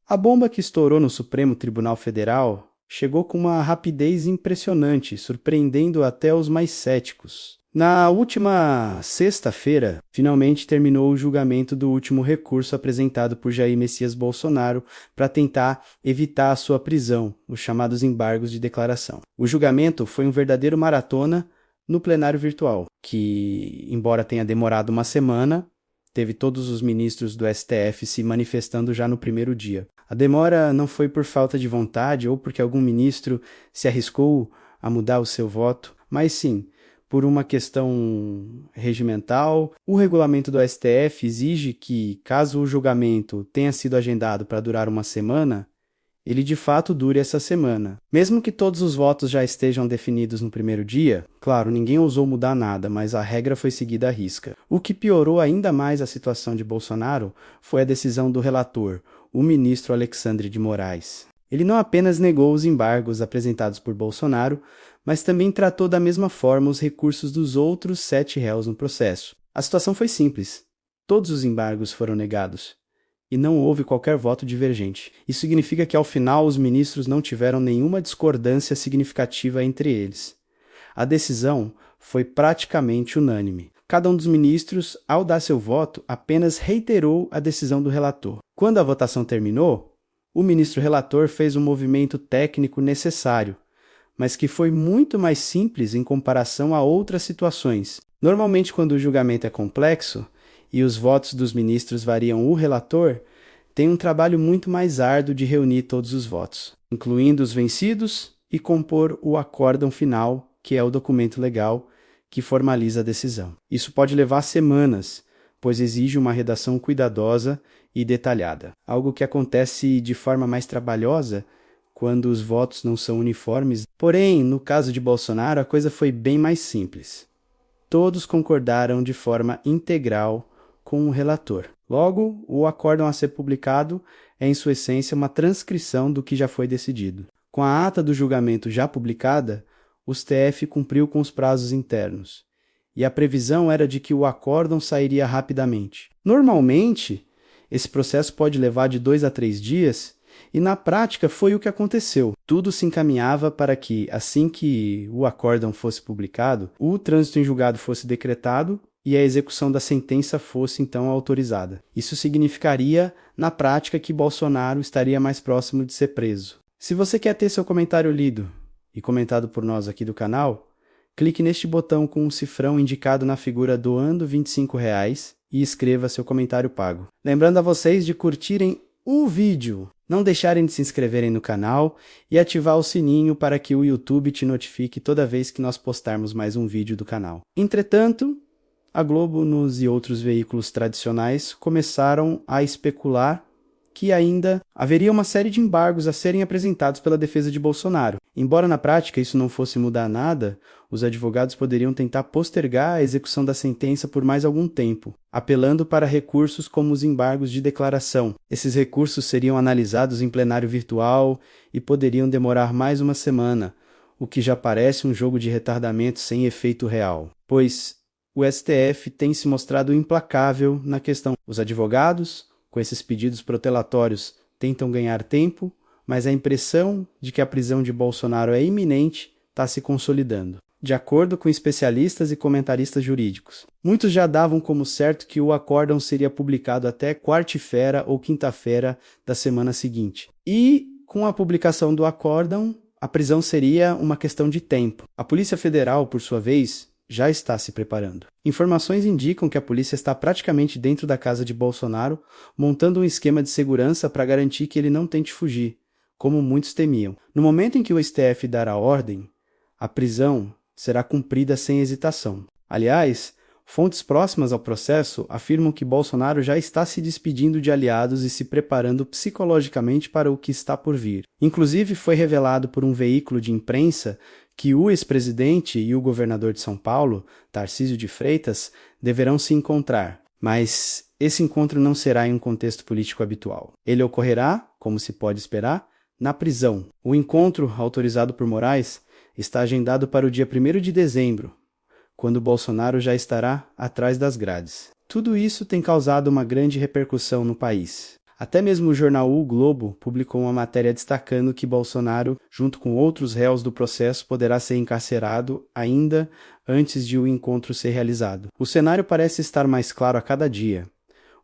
A bomba que estourou no Supremo Tribunal Federal chegou com uma rapidez impressionante, surpreendendo até os mais céticos. Na última sexta-feira, finalmente terminou o julgamento do último recurso apresentado por Jair Messias Bolsonaro para tentar evitar a sua prisão, os chamados embargos de declaração. O julgamento foi um verdadeiro maratona no plenário virtual, que, embora tenha demorado uma semana, teve todos os ministros do STF se manifestando já no primeiro dia. A demora não foi por falta de vontade ou porque algum ministro se arriscou a mudar o seu voto, mas sim por uma questão regimental. O regulamento do STF exige que, caso o julgamento tenha sido agendado para durar uma semana, ele de fato dure essa semana. Mesmo que todos os votos já estejam definidos no primeiro dia, claro, ninguém ousou mudar nada, mas a regra foi seguida à risca. O que piorou ainda mais a situação de Bolsonaro foi a decisão do relator, o ministro Alexandre de Moraes. Ele não apenas negou os embargos apresentados por Bolsonaro, mas também tratou da mesma forma os recursos dos outros 7 réus no processo. A situação foi simples. Todos os embargos foram negados. E não houve qualquer voto divergente. Isso significa que, ao final, os ministros não tiveram nenhuma discordância significativa entre eles. A decisão foi praticamente unânime. Cada um dos ministros, ao dar seu voto, apenas reiterou a decisão do relator. Quando a votação terminou, o ministro relator fez um movimento técnico necessário, mas que foi muito mais simples em comparação a outras situações. Normalmente, quando o julgamento é complexo, e os votos dos ministros variam o relator, tem um trabalho muito mais árduo de reunir todos os votos, incluindo os vencidos, e compor o acórdão final, que é o documento legal que formaliza a decisão. Isso pode levar semanas, pois exige uma redação cuidadosa e detalhada, algo que acontece de forma mais trabalhosa quando os votos não são uniformes. Porém, no caso de Bolsonaro, a coisa foi bem mais simples. Todos concordaram de forma integral com o relator. Logo, o acórdão a ser publicado é, em sua essência, uma transcrição do que já foi decidido. Com a ata do julgamento já publicada, o STF cumpriu com os prazos internos, e a previsão era de que o acórdão sairia rapidamente. Normalmente, esse processo pode levar de 2 a 3 dias, e na prática foi o que aconteceu. Tudo se encaminhava para que, assim que o acórdão fosse publicado, o trânsito em julgado fosse decretado e a execução da sentença fosse então autorizada. Isso significaria, na prática, que Bolsonaro estaria mais próximo de ser preso. Se você quer ter seu comentário lido e comentado por nós aqui do canal, clique neste botão com um cifrão indicado na figura doando R$ 25 e escreva seu comentário pago. Lembrando a vocês de curtirem o vídeo, não deixarem de se inscreverem no canal e ativar o sininho para que o YouTube te notifique toda vez que nós postarmos mais um vídeo do canal. Entretanto, a Globo e outros veículos tradicionais começaram a especular que ainda haveria uma série de embargos a serem apresentados pela defesa de Bolsonaro. Embora na prática isso não fosse mudar nada, os advogados poderiam tentar postergar a execução da sentença por mais algum tempo, apelando para recursos como os embargos de declaração. Esses recursos seriam analisados em plenário virtual e poderiam demorar mais uma semana, o que já parece um jogo de retardamento sem efeito real, pois o STF tem se mostrado implacável na questão. Os advogados, com esses pedidos protelatórios, tentam ganhar tempo, mas a impressão de que a prisão de Bolsonaro é iminente está se consolidando. De acordo com especialistas e comentaristas jurídicos, muitos já davam como certo que o acórdão seria publicado até quarta-feira ou quinta-feira da semana seguinte. E, com a publicação do acórdão, a prisão seria uma questão de tempo. A Polícia Federal, por sua vez, já está se preparando. Informações indicam que a polícia está praticamente dentro da casa de Bolsonaro, montando um esquema de segurança para garantir que ele não tente fugir, como muitos temiam. No momento em que o STF dar a ordem, a prisão será cumprida sem hesitação. Aliás, fontes próximas ao processo afirmam que Bolsonaro já está se despedindo de aliados e se preparando psicologicamente para o que está por vir. Inclusive, foi revelado por um veículo de imprensa que o ex-presidente e o governador de São Paulo, Tarcísio de Freitas, deverão se encontrar, mas esse encontro não será em um contexto político habitual. Ele ocorrerá, como se pode esperar, na prisão. O encontro, autorizado por Moraes, está agendado para o dia 1º de dezembro, quando Bolsonaro já estará atrás das grades. Tudo isso tem causado uma grande repercussão no país. Até mesmo o jornal O Globo publicou uma matéria destacando que Bolsonaro, junto com outros réus do processo, poderá ser encarcerado ainda antes de o encontro ser realizado. O cenário parece estar mais claro a cada dia.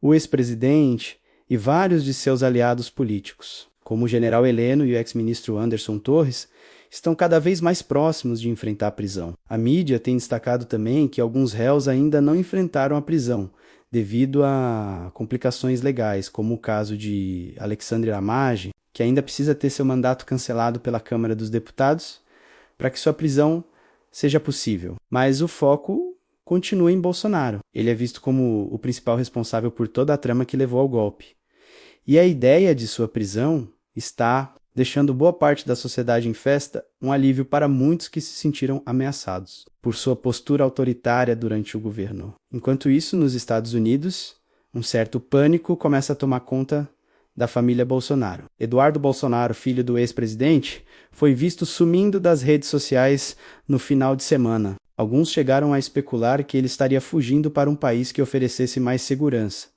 O ex-presidente e vários de seus aliados políticos, como o general Heleno e o ex-ministro Anderson Torres, estão cada vez mais próximos de enfrentar a prisão. A mídia tem destacado também que alguns réus ainda não enfrentaram a prisão, devido a complicações legais, como o caso de Alexandre Ramage, que ainda precisa ter seu mandato cancelado pela Câmara dos Deputados para que sua prisão seja possível. Mas o foco continua em Bolsonaro. Ele é visto como o principal responsável por toda a trama que levou ao golpe. E a ideia de sua prisão está deixando boa parte da sociedade em festa, um alívio para muitos que se sentiram ameaçados por sua postura autoritária durante o governo. Enquanto isso, nos Estados Unidos, um certo pânico começa a tomar conta da família Bolsonaro. Eduardo Bolsonaro, filho do ex-presidente, foi visto sumindo das redes sociais no final de semana. Alguns chegaram a especular que ele estaria fugindo para um país que oferecesse mais segurança,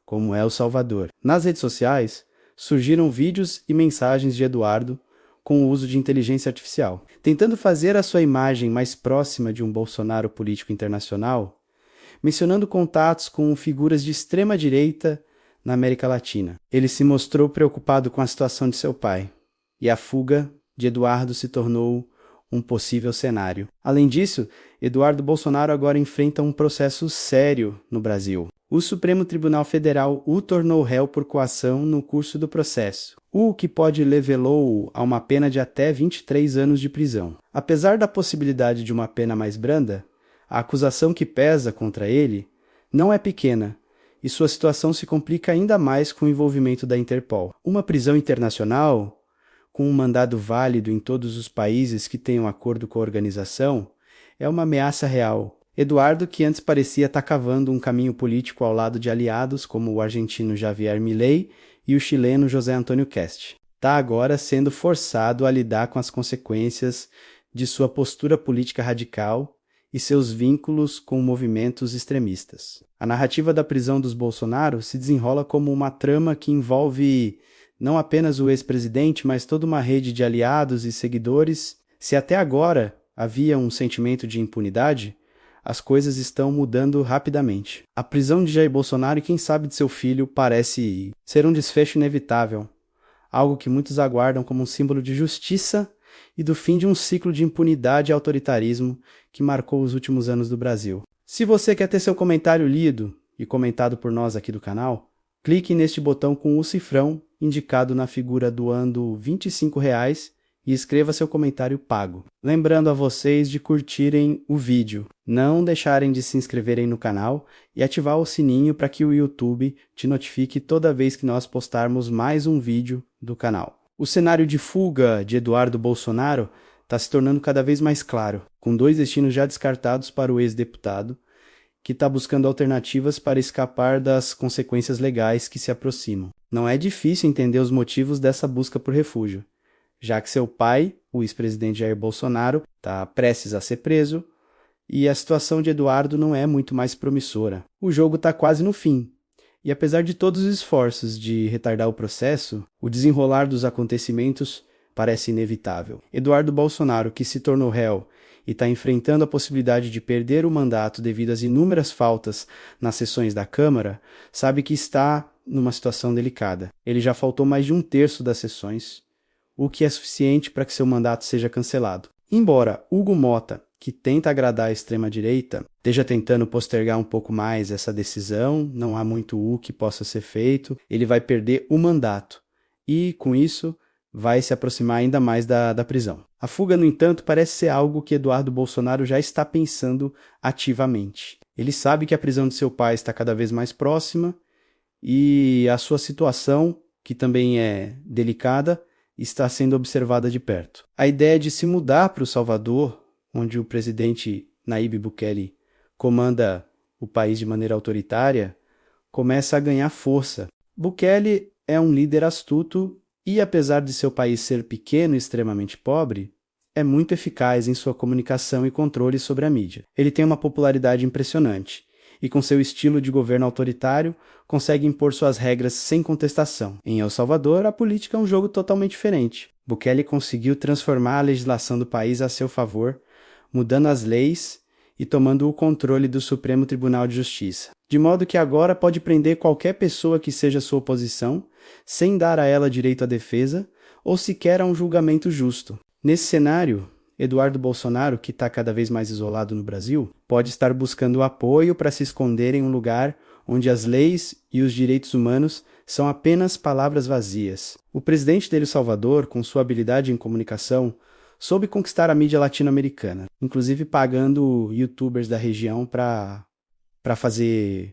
como El Salvador. Nas redes sociais, surgiram vídeos e mensagens de Eduardo com o uso de inteligência artificial, tentando fazer a sua imagem mais próxima de um Bolsonaro político internacional, mencionando contatos com figuras de extrema-direita na América Latina. Ele se mostrou preocupado com a situação de seu pai, e a fuga de Eduardo se tornou um possível cenário. Além disso, Eduardo Bolsonaro agora enfrenta um processo sério no Brasil. O Supremo Tribunal Federal o tornou réu por coação no curso do processo, o que pode levá-lo a uma pena de até 23 anos de prisão. Apesar da possibilidade de uma pena mais branda, a acusação que pesa contra ele não é pequena, e sua situação se complica ainda mais com o envolvimento da Interpol. Uma prisão internacional, com um mandado válido em todos os países que tenham acordo com a organização, é uma ameaça real. Eduardo, que antes parecia estar cavando um caminho político ao lado de aliados como o argentino Javier Milei e o chileno José Antônio Kast, está agora sendo forçado a lidar com as consequências de sua postura política radical e seus vínculos com movimentos extremistas. A narrativa da prisão dos Bolsonaro se desenrola como uma trama que envolve não apenas o ex-presidente, mas toda uma rede de aliados e seguidores. Se até agora havia um sentimento de impunidade, as coisas estão mudando rapidamente. A prisão de Jair Bolsonaro e quem sabe de seu filho parece ser um desfecho inevitável, algo que muitos aguardam como um símbolo de justiça e do fim de um ciclo de impunidade e autoritarismo que marcou os últimos anos do Brasil. Se você quer ter seu comentário lido e comentado por nós aqui do canal, clique neste botão com o cifrão indicado na figura doando R$ 25 e escreva seu comentário pago. Lembrando a vocês de curtirem o vídeo, não deixarem de se inscreverem no canal e ativar o sininho para que o YouTube te notifique toda vez que nós postarmos mais um vídeo do canal. O cenário de fuga de Eduardo Bolsonaro está se tornando cada vez mais claro, com 2 destinos já descartados para o ex-deputado, que está buscando alternativas para escapar das consequências legais que se aproximam. Não é difícil entender os motivos dessa busca por refúgio, já que seu pai, o ex-presidente Jair Bolsonaro, está prestes a ser preso e a situação de Eduardo não é muito mais promissora. O jogo está quase no fim, e apesar de todos os esforços de retardar o processo, o desenrolar dos acontecimentos parece inevitável. Eduardo Bolsonaro, que se tornou réu e está enfrentando a possibilidade de perder o mandato devido às inúmeras faltas nas sessões da Câmara, sabe que está numa situação delicada. Ele já faltou mais de 1/3 das sessões, o que é suficiente para que seu mandato seja cancelado. Embora Hugo Mota, que tenta agradar a extrema-direita, esteja tentando postergar um pouco mais essa decisão, não há muito o que possa ser feito, ele vai perder o mandato e, com isso, vai se aproximar ainda mais da prisão. A fuga, no entanto, parece ser algo que Eduardo Bolsonaro já está pensando ativamente. Ele sabe que a prisão de seu pai está cada vez mais próxima e a sua situação, que também é delicada, está sendo observada de perto. A ideia de se mudar para o Salvador, onde o presidente Nayib Bukele comanda o país de maneira autoritária, começa a ganhar força. Bukele é um líder astuto e, apesar de seu país ser pequeno e extremamente pobre, é muito eficaz em sua comunicação e controle sobre a mídia. Ele tem uma popularidade impressionante e com seu estilo de governo autoritário, consegue impor suas regras sem contestação. Em El Salvador, a política é um jogo totalmente diferente. Bukele conseguiu transformar a legislação do país a seu favor, mudando as leis e tomando o controle do Supremo Tribunal de Justiça. De modo que agora pode prender qualquer pessoa que seja sua oposição, sem dar a ela direito à defesa, ou sequer a um julgamento justo. Nesse cenário, Eduardo Bolsonaro, que está cada vez mais isolado no Brasil, pode estar buscando apoio para se esconder em um lugar onde as leis e os direitos humanos são apenas palavras vazias. O presidente de El Salvador, com sua habilidade em comunicação, soube conquistar a mídia latino-americana, inclusive pagando youtubers da região para fazer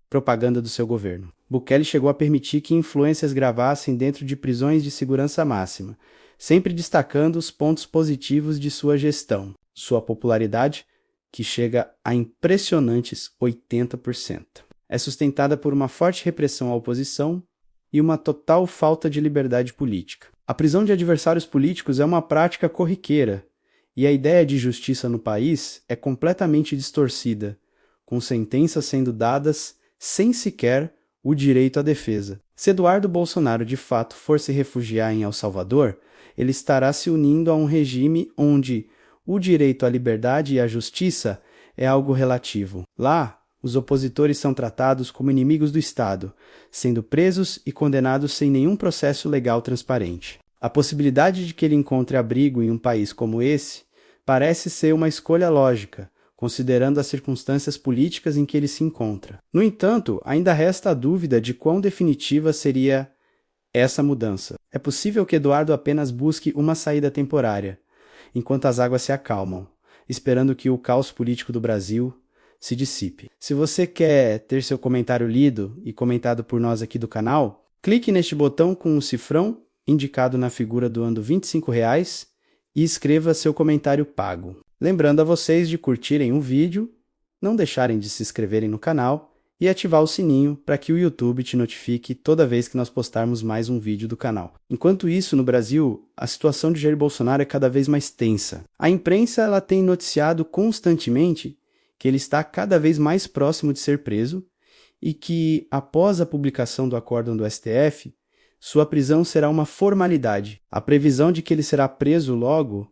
propaganda do seu governo. Bukele chegou a permitir que influencers gravassem dentro de prisões de segurança máxima, sempre destacando os pontos positivos de sua gestão. Sua popularidade, que chega a impressionantes 80%. É sustentada por uma forte repressão à oposição e uma total falta de liberdade política. A prisão de adversários políticos é uma prática corriqueira, e a ideia de justiça no país é completamente distorcida, com sentenças sendo dadas sem sequer o direito à defesa. Se Eduardo Bolsonaro de fato for se refugiar em El Salvador, ele estará se unindo a um regime onde o direito à liberdade e à justiça é algo relativo. Lá, os opositores são tratados como inimigos do Estado, sendo presos e condenados sem nenhum processo legal transparente. A possibilidade de que ele encontre abrigo em um país como esse parece ser uma escolha lógica, considerando as circunstâncias políticas em que ele se encontra. No entanto, ainda resta a dúvida de quão definitiva seria essa mudança. É possível que Eduardo apenas busque uma saída temporária, enquanto as águas se acalmam, esperando que o caos político do Brasil se dissipe. Se você quer ter seu comentário lido e comentado por nós aqui do canal, clique neste botão com o cifrão indicado na figura doando R$ 25 e escreva seu comentário pago. Lembrando a vocês de curtirem o vídeo, não deixarem de se inscreverem no canal e ativar o sininho para que o YouTube te notifique toda vez que nós postarmos mais um vídeo do canal. Enquanto isso, no Brasil, a situação de Jair Bolsonaro é cada vez mais tensa. A imprensa ela tem noticiado constantemente que ele está cada vez mais próximo de ser preso e que, após a publicação do acórdão do STF, sua prisão será uma formalidade. A previsão de que ele será preso logo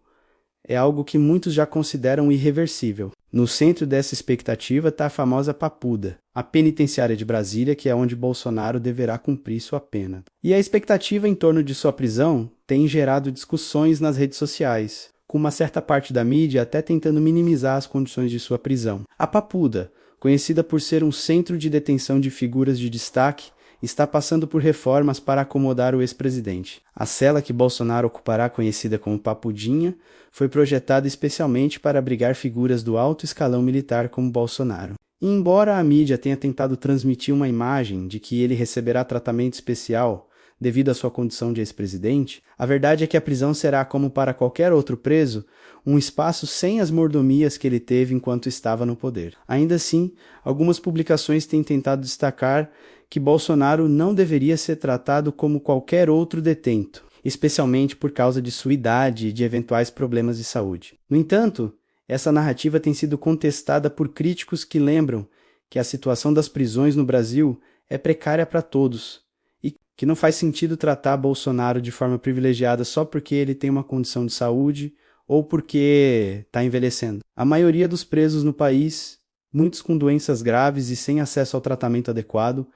é algo que muitos já consideram irreversível. No centro dessa expectativa está a famosa Papuda, a penitenciária de Brasília, que é onde Bolsonaro deverá cumprir sua pena. E a expectativa em torno de sua prisão tem gerado discussões nas redes sociais, com uma certa parte da mídia até tentando minimizar as condições de sua prisão. A Papuda, conhecida por ser um centro de detenção de figuras de destaque, está passando por reformas para acomodar o ex-presidente. A cela que Bolsonaro ocupará, conhecida como Papudinha, foi projetada especialmente para abrigar figuras do alto escalão militar como Bolsonaro. E embora a mídia tenha tentado transmitir uma imagem de que ele receberá tratamento especial devido à sua condição de ex-presidente, a verdade é que a prisão será, como para qualquer outro preso, um espaço sem as mordomias que ele teve enquanto estava no poder. Ainda assim, algumas publicações têm tentado destacar que Bolsonaro não deveria ser tratado como qualquer outro detento, especialmente por causa de sua idade e de eventuais problemas de saúde. No entanto, essa narrativa tem sido contestada por críticos que lembram que a situação das prisões no Brasil é precária para todos e que não faz sentido tratar Bolsonaro de forma privilegiada só porque ele tem uma condição de saúde ou porque está envelhecendo. A maioria dos presos no país, muitos com doenças graves e sem acesso ao tratamento adequado,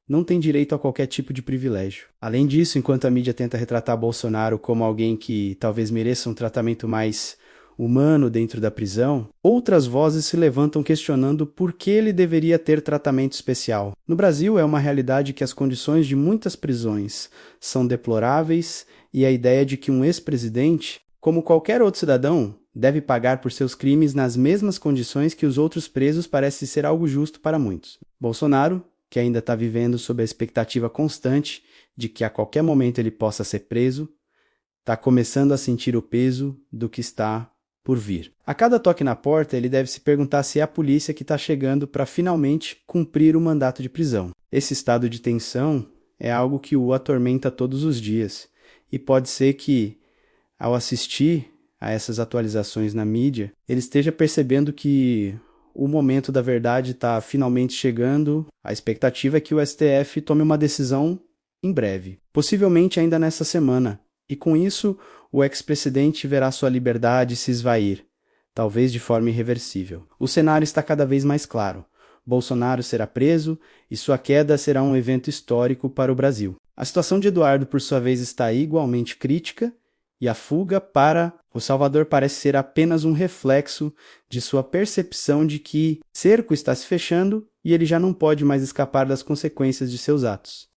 não tem direito a qualquer tipo de privilégio. Além disso, enquanto a mídia tenta retratar Bolsonaro como alguém que talvez mereça um tratamento mais humano dentro da prisão, outras vozes se levantam questionando por que ele deveria ter tratamento especial. No Brasil, é uma realidade que as condições de muitas prisões são deploráveis e a ideia de que um ex-presidente, como qualquer outro cidadão, deve pagar por seus crimes nas mesmas condições que os outros presos parece ser algo justo para muitos. Bolsonaro, que ainda está vivendo sob a expectativa constante de que a qualquer momento ele possa ser preso, está começando a sentir o peso do que está por vir. A cada toque na porta, ele deve se perguntar se é a polícia que está chegando para finalmente cumprir o mandato de prisão. Esse estado de tensão é algo que o atormenta todos os dias, e pode ser que, ao assistir a essas atualizações na mídia, ele esteja percebendo que o momento da verdade está finalmente chegando. A expectativa é que o STF tome uma decisão em breve, possivelmente ainda nesta semana, e com isso o ex-presidente verá sua liberdade se esvair, talvez de forma irreversível. O cenário está cada vez mais claro. Bolsonaro será preso e sua queda será um evento histórico para o Brasil. A situação de Eduardo, por sua vez, está igualmente crítica, e a fuga para O Salvador parece ser apenas um reflexo de sua percepção de que cerco está se fechando e ele já não pode mais escapar das consequências de seus atos.